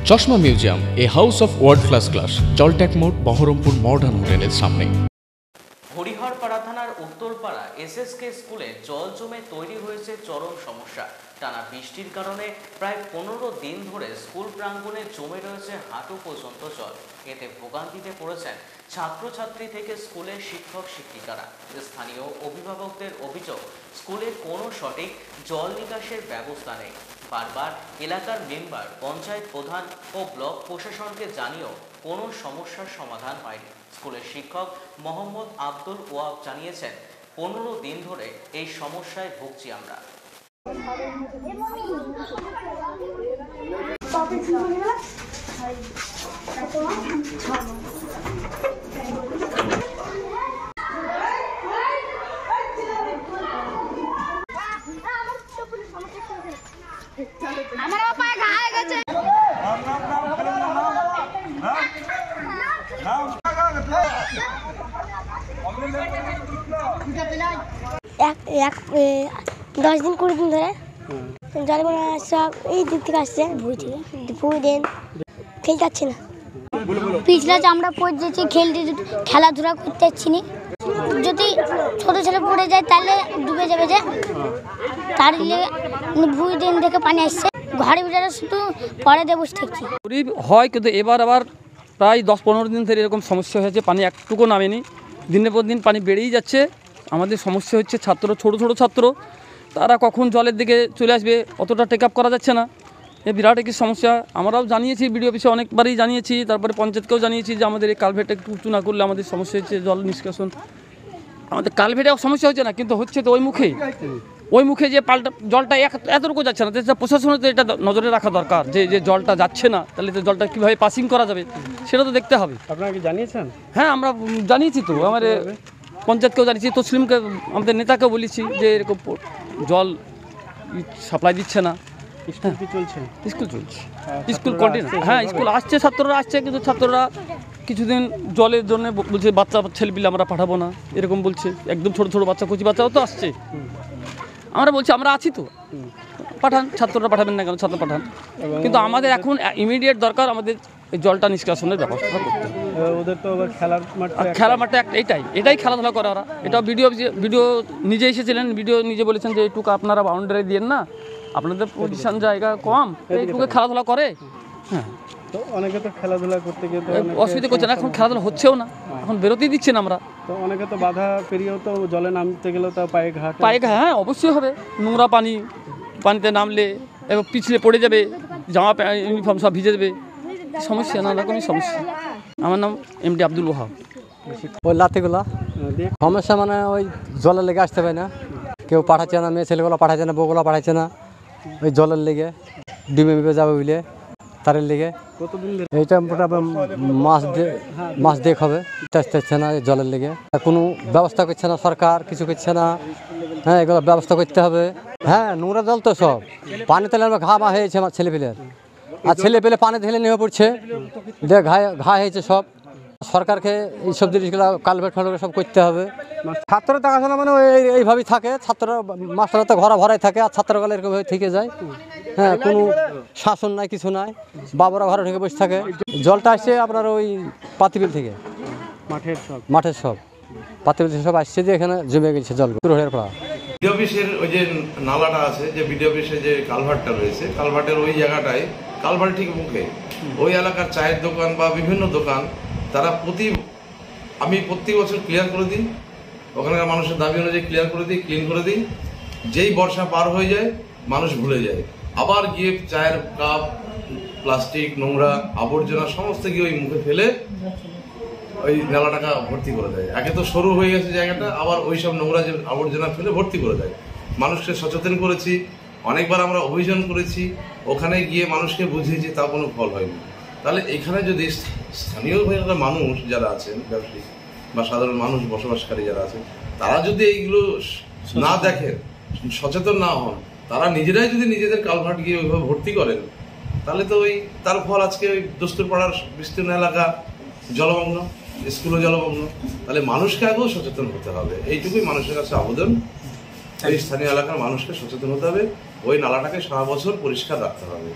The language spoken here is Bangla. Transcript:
চশমা museum, a house of world class, জলট্যাক মোড়, বহরমপুর মডার্ন হোটেলের সামনে। হরিহরপাড়া থানার উত্তরপাড়া এসএসকে স্কুলে জল জমে তৈরি হয়েছে চরম সমস্যা। টানা বৃষ্টির কারণে প্রায় 15 দিন ধরে স্কুল প্রাঙ্গণে জমে রয়েছে হাঁটু পর্যন্ত জল। এতে ভোগান্তিতে পড়েছেন ছাত্রছাত্রী থেকে স্কুলের শিক্ষক শিক্ষিকারা। স্থানীয় অভিভাবকদের অভিযোগ, স্কুলে কোনো সঠিক জল নিকাশের ব্যবস্থা নেই। বারবার এলাকার মেম্বার, পঞ্চায়েত প্রধান ও ব্লক প্রশাসনকে জানিয়েও কোনো সমস্যার সমাধান হয়নি। স্কুলের শিক্ষক মোহাম্মদ আব্দুল ওয়াব জানিয়েছেন, 15 দিন ধরে এই সমস্যায় ভুগছি আমরা। এক 10 দিন 20 দিন ধরে জল সব এই দিক থেকে আসছে, ভুই দেন খেলতে পারছি না। পিছলা চামড়া পড়ে যাচ্ছে, খেলাধুলা করতে পারছি না। যদি ছোট ছেলে পড়ে যায় তাহলে ডুবে যাবে, যে তার ভুই দেন থেকে পানি আসছে। ঘরে ভিতরে শুধু পরে দিয়ে বসে থাকছি হয়, কিন্তু এবার আবার প্রায় 10-15 দিন ধরে এরকম সমস্যা হয়েছে। পানি একটুকু নামেনি, দিনের পর দিন পানি বেড়েই যাচ্ছে। আমাদের সমস্যা হচ্ছে ছোট ছোট ছাত্র, তারা কখন জলের দিকে চলে আসবে অতটা টেক আপ করা যাচ্ছে না। এ বিরাট একটি সমস্যা। আমরাও জানিয়েছি, বিডিও অফিসে অনেকবারই জানিয়েছি, তারপরে পঞ্চায়েতকেও জানিয়েছি যে আমাদের এই কালভেটটা একটু উঁচু না করলে আমাদের সমস্যা হচ্ছে জল নিষ্কাশন। আমাদের কালভেটে সমস্যা হচ্ছে না, কিন্তু হচ্ছে তো ওই মুখে যে পাল্টা জলটা এতটুকু যাচ্ছে না। প্রশাসনের তো এটা নজরে রাখা দরকার, যে জলটা যাচ্ছে না, তাহলে তো জলটা কীভাবে পাসিং করা যাবে সেটা তো দেখতে হবে। আপনারা কি জানিয়েছেন? হ্যাঁ, আমরা জানিয়েছি তো, আমাদের পঞ্চায়েতকেও জানিয়েছি, তসলিমকে আমাদের নেতাকেও বলেছি যে এরকম জল সাপ্লাই দিচ্ছে না। স্কুল কি চলছে? স্কুল চলছে, স্কুল কন্টিনিউ। হ্যাঁ, স্কুল আসছে, ছাত্ররা আসছে, কিন্তু ছাত্ররা কিছুদিন জলের জন্য বলছে বাচ্চা ছেলেপিলে আমরা পাঠাবো না, এরকম বলছে। একদম ছোটো ছোটো বাচ্চা, কচি বাচ্চাও তো আসছে। আমরা বলছি আমরা আছি তো, পাঠান, ছাত্ররা পাঠাবেন না কেন? ছাত্র পাঠান। কিন্তু আমাদের এখন ইমিডিয়েট দরকার আমাদের এই জলটা নিষ্কাশনের ব্যবস্থা করতে। ওদের তো খেলার মাঠে এটাই খেলাধুলা করে ওরা। এটা ভিডিও নিজে এসেছিলেন, ভিডিও নিজে বলেছেন যে এইটুকু আপনারা বাউন্ডারি দিয়েন না, আপনাদের পজিশন জায়গা কম, এইটুকু খেলাধুলা করে। হ্যাঁ, তো অনেকে তো খেলাধুলা করতে গিয়ে অসুবিধা করছে না, এখন খেলাধুলা হচ্ছেও না, এখন বেরোতেই দিচ্ছে না আমরা। তো অনেকে তো বাধা পেরিয়েও তো জলে নামতে গেলেও তো পায়ে ঘা। হ্যাঁ, অবশ্যই হবে। নোংরা পানিতে নামলে এবং পিছলে পড়ে যাবে, জামা ইউনিফর্ম সব ভিজে যাবে, সমস্যা, নানা রকমই সমস্যা। আমার নাম এমডি আব্দুল ওয়াহাব। ওই লাঠিগুলা সমস্যা, মানে ওই জলের লেগে আসতে পারে না, কেউ পাঠাচ্ছে না, মেয়ে ছেলেগুলো পাঠাচ্ছে না, বউগুলো পাঠাচ্ছে না, ওই জলের লেগে ডিমে যাবে বুঝলে, তারের লেগে। এইটা মাস দেখ হবে, আসতে না জলের লেগে। কোনো ব্যবস্থা করছে না সরকার, কিছু করছে না। হ্যাঁ, এগুলো ব্যবস্থা করতে হবে। হ্যাঁ, নোংরা জল তো সব, পানি তেলে ঘা হয়েছে আমার ছেলেপেলের, আর ছেলেপেলে পানি ঢেলে নিয়ে পড়ছে, ঘা হয়েছে সব। সরকারকে এইসব জিনিসগুলো কালভেট ফালভেট সব করতে হবে। ছাত্ররা দেখাশোনা মানে এইভাবেই থাকে, ছাত্ররা মাস্টাররা তো ঘরা ভরাই থাকে, আর ছাত্রগুলো এরকমভাবে থেকে যায়। হ্যাঁ, কোনো শাসন নাই, কিছু নাই, বাবারা ঘরে ঢুকে বসে থাকে। জলটা আসছে আপনার ওই পাতিবিল থেকে, মাঠের সব পাতিবিল থেকে সব আসছে, যে এখানে জমে গেছে জল। বিডিও অফিসের ওই যে নালাটা আছে, যে বিডিও অফিসের যে কালভার্টটা রয়েছে, কালভার্টের ওই জায়গাটায়, কালভার্ট ঠিক মুখে ওই এলাকার চায়ের দোকান বা বিভিন্ন দোকান, তারা আমি প্রতি বছর ক্লিয়ার করে দিই। ওখানকার মানুষের দাবি অনুযায়ী ক্লিয়ার করে দিই, ক্লিন করে দিই। যেই বর্ষা পার হয়ে যায় মানুষ ভুলে যায়, আবার গিয়ে চায়ের কাপ, প্লাস্টিক, নোংরা আবর্জনা সমস্ত গিয়ে ওই মুখে ফেলে ওই নালাটাকে ভর্তি করে দেয়। আগে তো সরু হয়ে গেছে জায়গাটা, আবার ওই সব নোংরা যে আবর্জনা ফেলে ভর্তি করে দেয়। মানুষকে সচেতন করেছি, অনেকবার আমরা অভিযান করেছি, ওখানে গিয়ে মানুষকে বুঝিয়েছি, তা কোনো ফল হয়নি। তাহলে এখানে যদি স্থানীয় মানুষ যারা আছেন, ব্যবসায়ী বা সাধারণ মানুষ বসবাসকারী যারা আছেন, তারা যদি এইগুলো না দেখেন, সচেতন না হন, তারা নিজেরাই যদি নিজেদের কালভার্ট গিয়ে ওইভাবে ভর্তি করেন, তাহলে তো তার ফল আজকে ওই দস্তুরপাড়ার বিস্তীর্ণ এলাকা জলমগ্ন, স্কুলও জলমগ্ন। তাহলে মানুষকে আগেও সচেতন হতে হবে, এইটুকুই মানুষের কাছে আবেদন। এই স্থানীয় এলাকার মানুষকে সচেতন হতে হবে, ওই নালাটাকে সারা বছর পরিষ্কার রাখতে হবে।